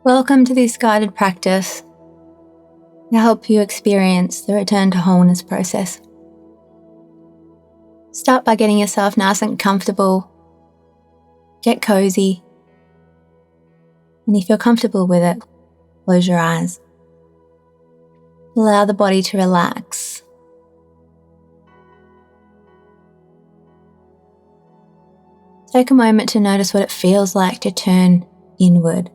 Welcome to this guided practice to help you experience the return to wholeness process. Start by getting yourself nice and comfortable. Get cozy. And if you're comfortable with it, close your eyes. Allow the body to relax. Take a moment to notice what it feels like to turn inward.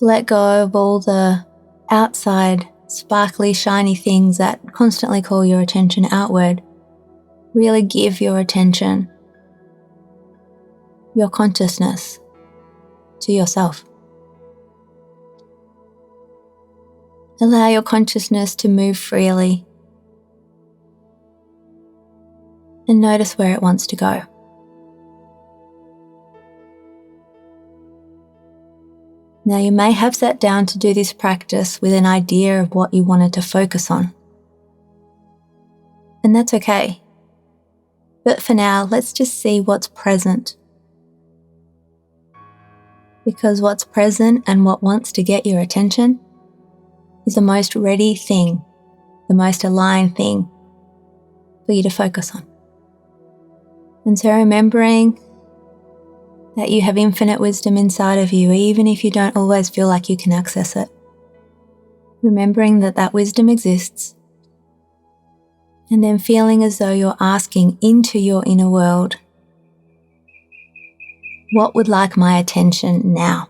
Let go of all the outside, sparkly, shiny things that constantly call your attention outward. Really give your attention, your consciousness, to yourself. Allow your consciousness to move freely and notice where it wants to go. Now you may have sat down to do this practice with an idea of what you wanted to focus on. And that's okay. But for now, let's just see what's present. Because what's present and what wants to get your attention is the most ready thing, the most aligned thing for you to focus on. And so remembering that you have infinite wisdom inside of you, even if you don't always feel like you can access it. Remembering that that wisdom exists, and then feeling as though you're asking into your inner world, what would like my attention now?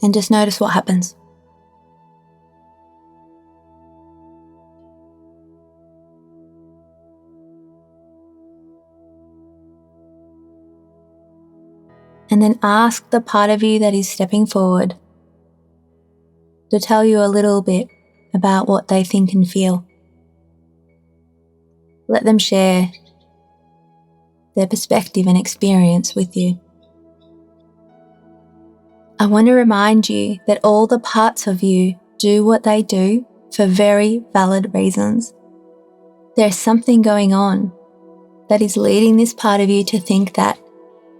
And just notice what happens. And then ask the part of you that is stepping forward to tell you a little bit about what they think and feel. Let them share their perspective and experience with you. I want to remind you that all the parts of you do what they do for very valid reasons. There's something going on that is leading this part of you to think that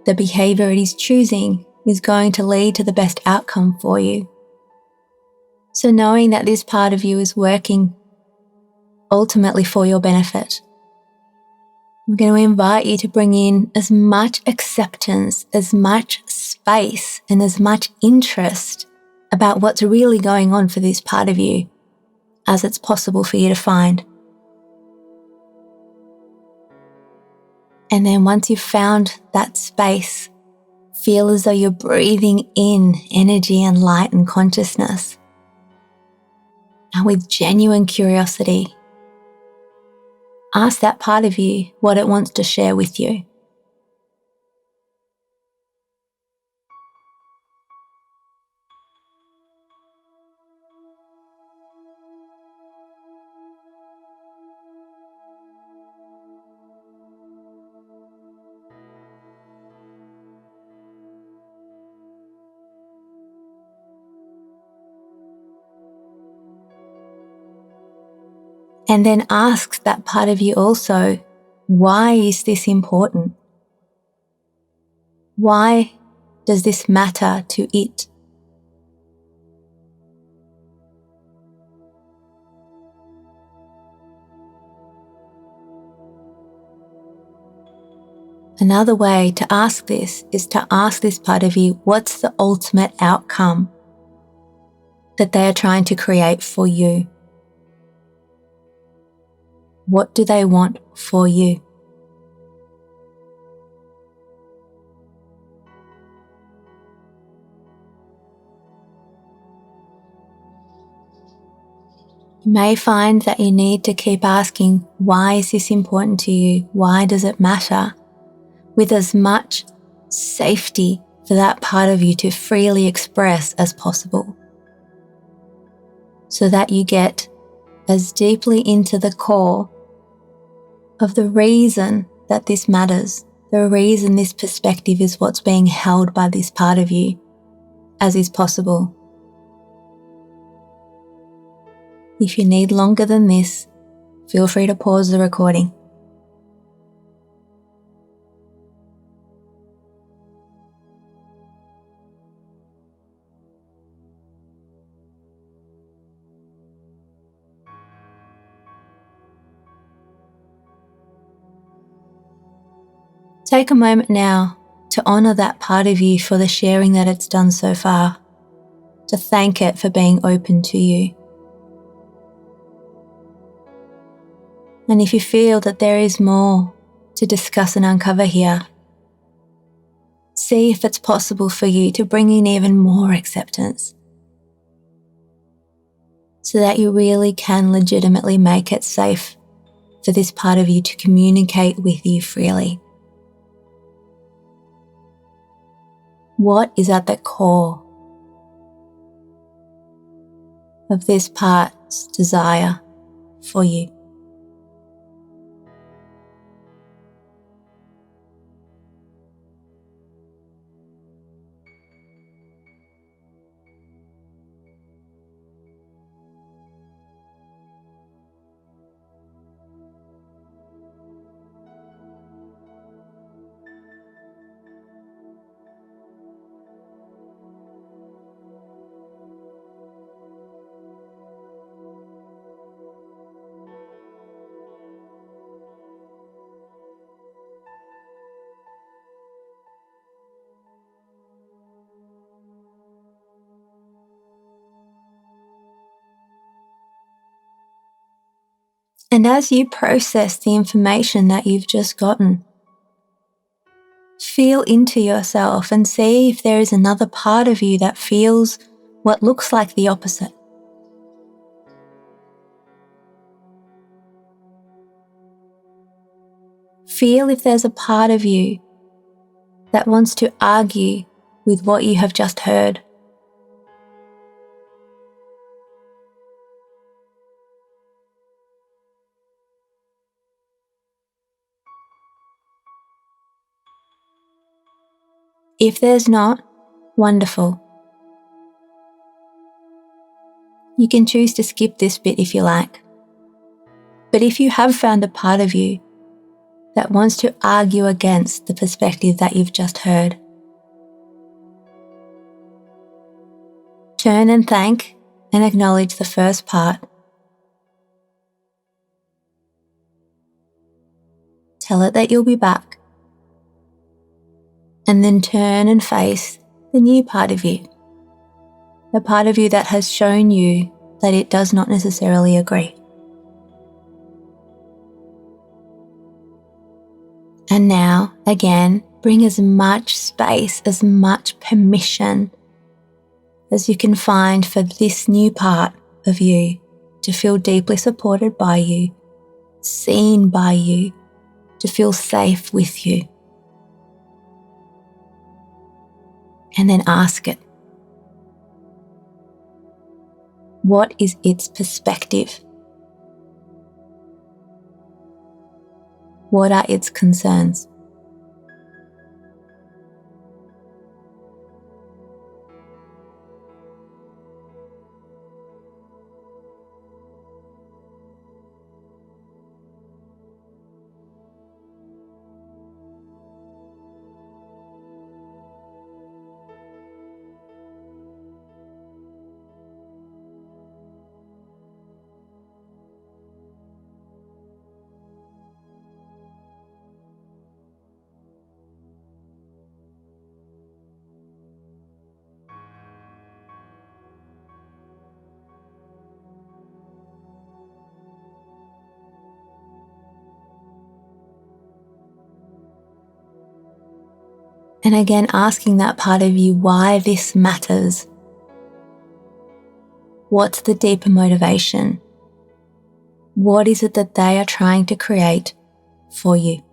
the behavior it is choosing is going to lead to the best outcome for you. So knowing that this part of you is working ultimately for your benefit, I'm going to invite you to bring in as much acceptance, as much space, and as much interest about what's really going on for this part of you as it's possible for you to find. And then once you've found that space, feel as though you're breathing in energy and light and consciousness. And with genuine curiosity, ask that part of you what it wants to share with you. And then ask that part of you also, why is this important? Why does this matter to it? Another way to ask this is to ask this part of you, what's the ultimate outcome that they are trying to create for you? What do they want for you? You may find that you need to keep asking, why is this important to you? Why does it matter? With as much safety for that part of you to freely express as possible, so that you get as deeply into the core of the reason that this matters, the reason this perspective is what's being held by this part of you, as is possible. If you need longer than this, feel free to pause the recording. Take a moment now to honour that part of you for the sharing that it's done so far, to thank it for being open to you. And if you feel that there is more to discuss and uncover here, see if it's possible for you to bring in even more acceptance so that you really can legitimately make it safe for this part of you to communicate with you freely. What is at the core of this part's desire for you? And as you process the information that you've just gotten, feel into yourself and see if there is another part of you that feels what looks like the opposite. Feel if there's a part of you that wants to argue with what you have just heard. If there's not, wonderful. You can choose to skip this bit if you like. But if you have found a part of you that wants to argue against the perspective that you've just heard, turn and thank and acknowledge the first part. Tell it that you'll be back. And then turn and face the new part of you. The part of you that has shown you that it does not necessarily agree. And now, again, bring as much space, as much permission as you can find for this new part of you to feel deeply supported by you, seen by you, to feel safe with you. And then ask it, what is its perspective? What are its concerns? And again, asking that part of you why this matters. What's the deeper motivation? What is it that they are trying to create for you?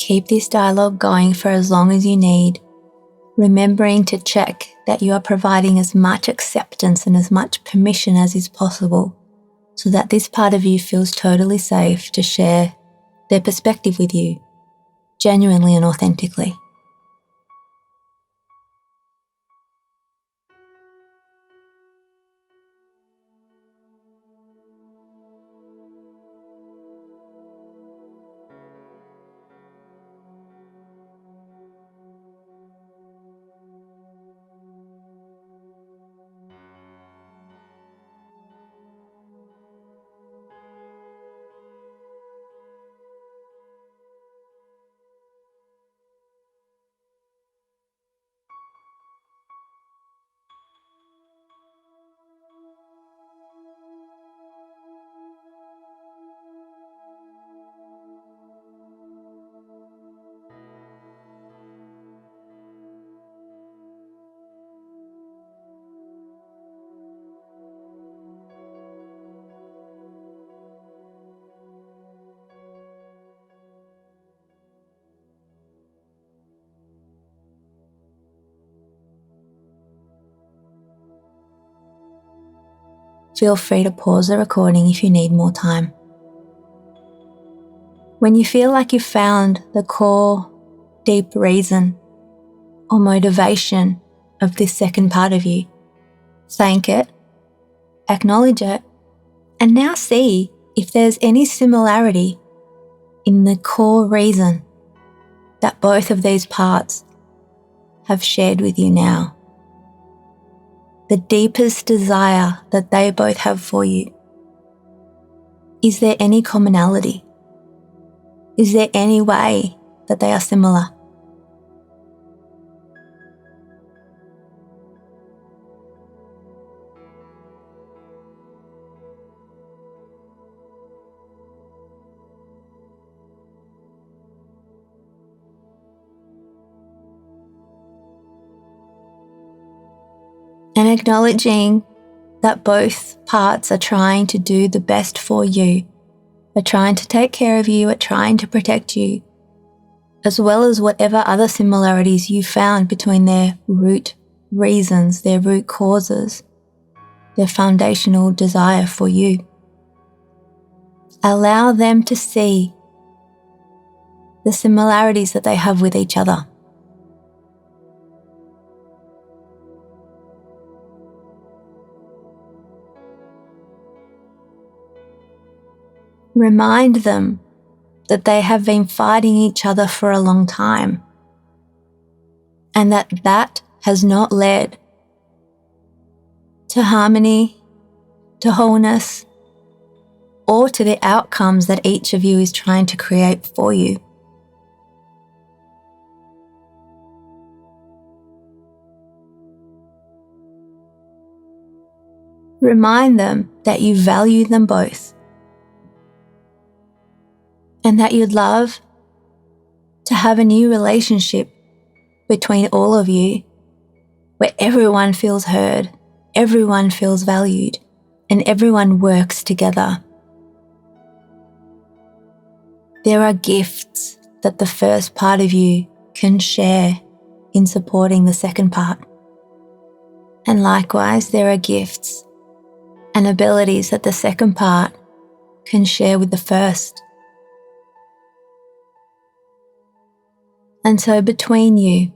keep this dialogue going for as long as you need, remembering to check that you are providing as much acceptance and as much permission as is possible so that this part of you feels totally safe to share their perspective with you, genuinely and authentically. Feel free to pause the recording if you need more time. When you feel like you've found the core, deep reason or motivation of this second part of you, thank it, acknowledge it, and now see if there's any similarity in the core reason that both of these parts have shared with you now. The deepest desire that they both have for you. Is there any commonality? Is there any way that they are similar? And acknowledging that both parts are trying to do the best for you, are trying to take care of you, are trying to protect you, as well as whatever other similarities you found between their root reasons, their root causes, their foundational desire for you. Allow them to see the similarities that they have with each other. Remind them that they have been fighting each other for a long time, and that has not led to harmony, to wholeness, or to the outcomes that each of you is trying to create for you. Remind them that you value them both, and that you'd love to have a new relationship between all of you where everyone feels heard, everyone feels valued, and everyone works together. There are gifts that the first part of you can share in supporting the second part. And likewise, there are gifts and abilities that the second part can share with the first. And so between you,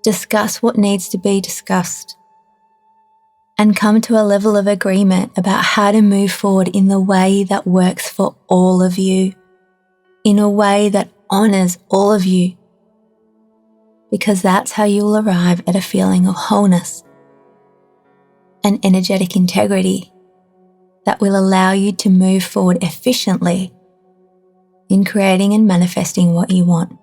discuss what needs to be discussed and come to a level of agreement about how to move forward in the way that works for all of you, in a way that honors all of you, because that's how you'll arrive at a feeling of wholeness and energetic integrity that will allow you to move forward efficiently in creating and manifesting what you want.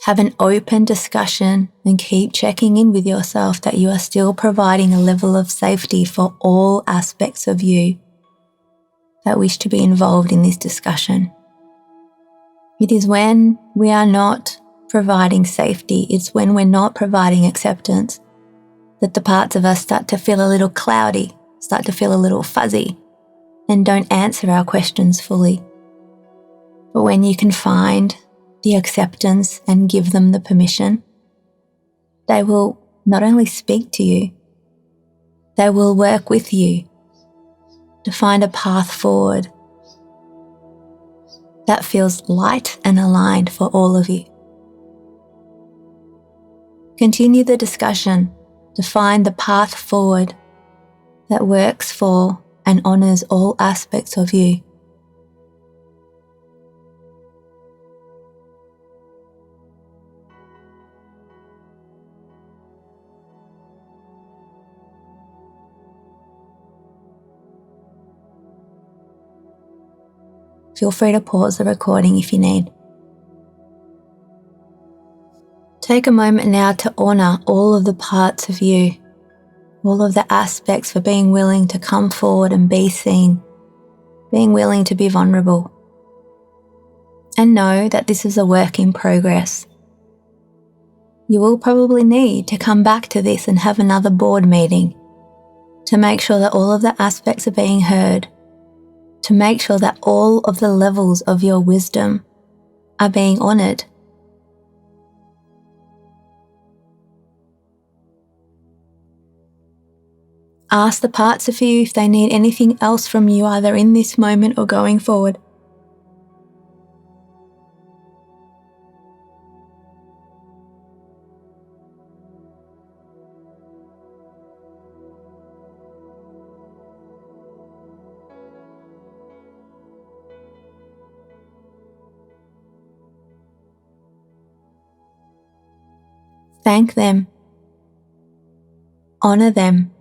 Have an open discussion and keep checking in with yourself that you are still providing a level of safety for all aspects of you that wish to be involved in this discussion. It is when we are not providing safety, it's when we're not providing acceptance, that the parts of us start to feel a little cloudy, start to feel a little fuzzy, and don't answer our questions fully. But when you can find the acceptance and give them the permission, they will not only speak to you, they will work with you to find a path forward that feels light and aligned for all of you. Continue the discussion to find the path forward that works for and honors all aspects of you. Feel free to pause the recording if you need. Take a moment now to honour all of the parts of you, all of the aspects for being willing to come forward and be seen, being willing to be vulnerable. And know that this is a work in progress. You will probably need to come back to this and have another board meeting to make sure that all of the aspects are being heard, to make sure that all of the levels of your wisdom are being honoured. Ask the parts of you if they need anything else from you, either in this moment or going forward. Thank them. Honour them.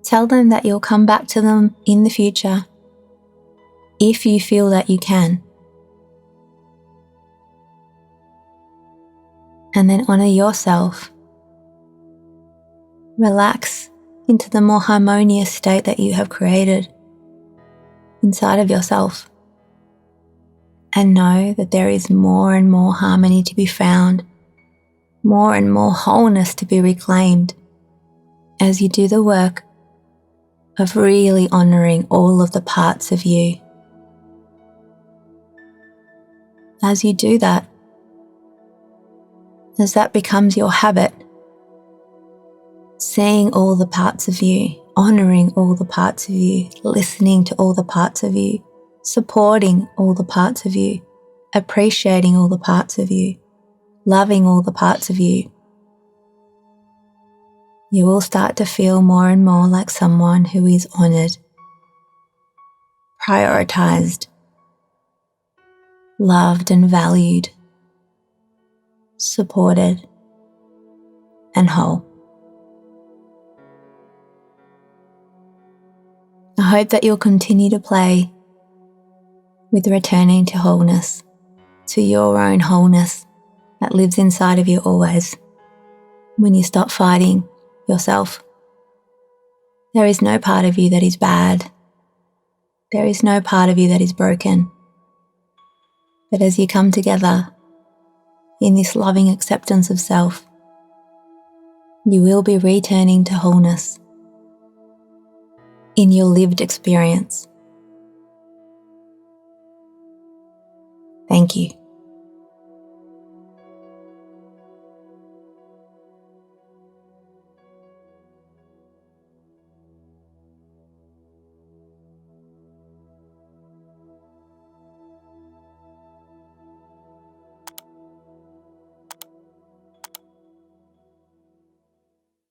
Tell them that you'll come back to them in the future if you feel that you can. And then honour yourself. Relax into the more harmonious state that you have created inside of yourself. And know that there is more and more harmony to be found, more and more wholeness to be reclaimed as you do the work of really honouring all of the parts of you. As you do that, as that becomes your habit, seeing all the parts of you, honouring all the parts of you, listening to all the parts of you, supporting all the parts of you, appreciating all the parts of you, loving all the parts of you, you will start to feel more and more like someone who is honoured, prioritised, loved and valued, supported, and whole. I hope that you'll continue to play with returning to wholeness, to your own wholeness that lives inside of you always. When you stop fighting yourself, there is no part of you that is bad. There is no part of you that is broken. But as you come together in this loving acceptance of self, you will be returning to wholeness in your lived experience. Thank you.